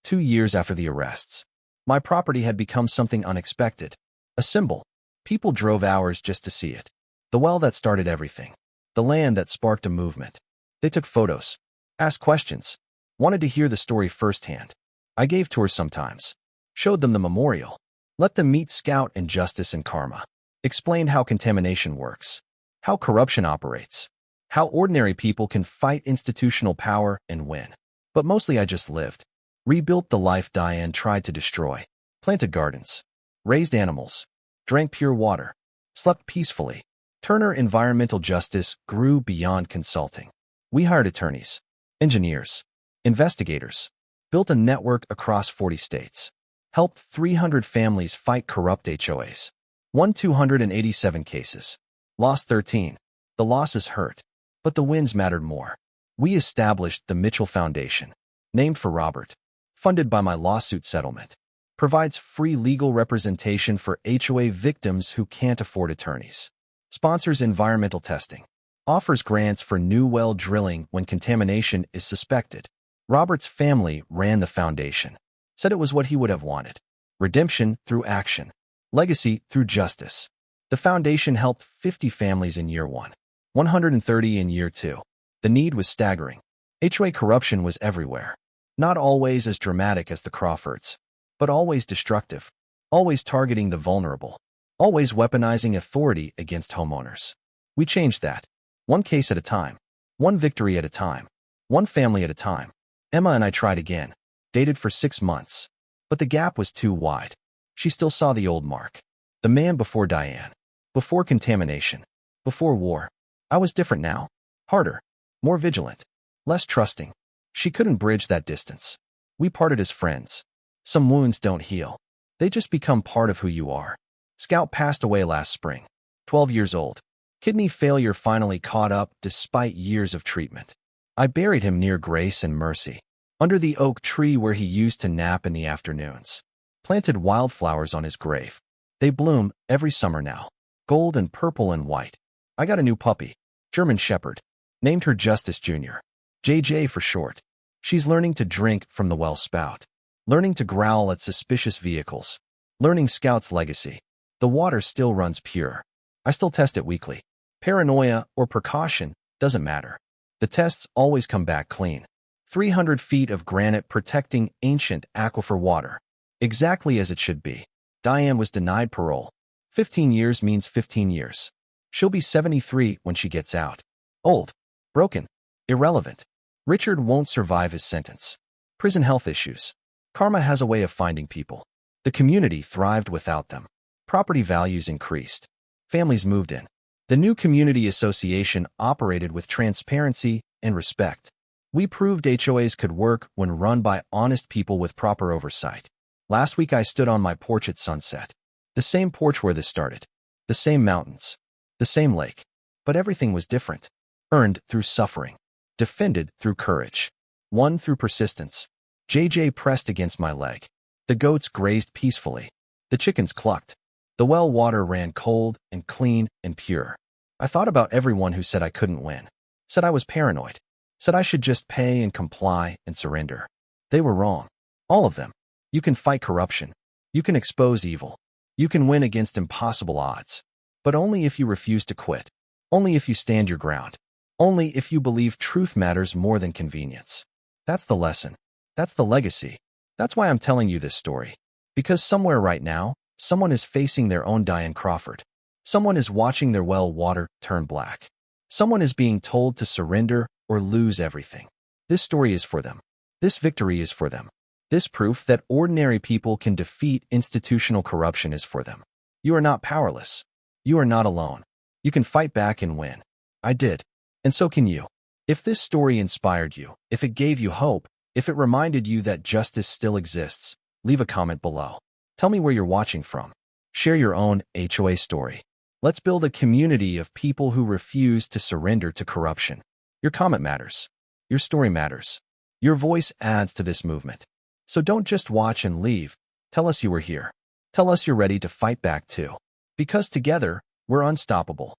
2 years after the arrests. My property had become something unexpected. A symbol. People drove hours just to see it. The well that started everything. The land that sparked a movement. They took photos. Asked questions. Wanted to hear the story firsthand. I gave tours sometimes. Showed them the memorial. Let them meet Scout and Justice and Karma. Explained how contamination works. How corruption operates. How ordinary people can fight institutional power and win. But mostly I just lived. Rebuilt the life Diane tried to destroy. Planted gardens. Raised animals. Drank pure water. Slept peacefully. Turner Environmental Justice grew beyond consulting. We hired attorneys. Engineers. Investigators. Built a network across 40 states. Helped 300 families fight corrupt HOAs. Won 287 cases. Lost 13. The losses hurt. But the wins mattered more. We established the Mitchell Foundation. Named for Robert. Funded by my lawsuit settlement. Provides free legal representation for HOA victims who can't afford attorneys. Sponsors environmental testing. Offers grants for new well drilling when contamination is suspected. Robert's family ran the foundation. Said it was what he would have wanted. Redemption through action. Legacy through justice. The foundation helped 50 families in year 1. 130 in year 2. The need was staggering. HOA corruption was everywhere. Not always as dramatic as the Crawfords, but always destructive. Always targeting the vulnerable. Always weaponizing authority against homeowners. We changed that. One case at a time. One victory at a time. One family at a time. Emma and I tried again. Dated for 6 months. But the gap was too wide. She still saw the old Mark. The man before Diane. Before contamination. Before war. I was different now. Harder. More vigilant. Less trusting. She couldn't bridge that distance. We parted as friends. Some wounds don't heal. They just become part of who you are. Scout passed away last spring. 12 years old. Kidney failure finally caught up despite years of treatment. I buried him near Grace and Mercy. Under the oak tree where he used to nap in the afternoons. Planted wildflowers on his grave. They bloom every summer now. Gold and purple and white. I got a new puppy. German Shepherd. Named her Justice Jr. JJ for short. She's learning to drink from the well spout. Learning to growl at suspicious vehicles. Learning Scout's legacy. The water still runs pure. I still test it weekly. Paranoia or precaution doesn't matter. The tests always come back clean. 300 feet of granite protecting ancient aquifer water. Exactly as it should be. Diane was denied parole. 15 years means 15 years. She'll be 73 when she gets out. Old. Broken. Irrelevant. Richard won't survive his sentence. Prison health issues. Karma has a way of finding people. The community thrived without them. Property values increased. Families moved in. The new community association operated with transparency and respect. We proved HOAs could work when run by honest people with proper oversight. Last week I stood on my porch at sunset. The same porch where this started. The same mountains. The same lake. But everything was different. Earned through suffering. Defended through courage. Won through persistence. JJ pressed against my leg. The goats grazed peacefully. The chickens clucked. The well water ran cold and clean and pure. I thought about everyone who said I couldn't win. Said I was paranoid. Said I should just pay and comply and surrender. They were wrong. All of them. You can fight corruption. You can expose evil. You can win against impossible odds. But only if you refuse to quit. Only if you stand your ground. Only if you believe truth matters more than convenience. That's the lesson. That's the legacy. That's why I'm telling you this story. Because somewhere right now, someone is facing their own Diane Crawford. Someone is watching their well water turn black. Someone is being told to surrender or lose everything. This story is for them. This victory is for them. This proof that ordinary people can defeat institutional corruption is for them. You are not powerless. You are not alone. You can fight back and win. I did. And so can you. If this story inspired you, if it gave you hope, if it reminded you that justice still exists, leave a comment below. Tell me where you're watching from. Share your own HOA story. Let's build a community of people who refuse to surrender to corruption. Your comment matters. Your story matters. Your voice adds to this movement. So don't just watch and leave. Tell us you were here. Tell us you're ready to fight back too. Because together, we're unstoppable.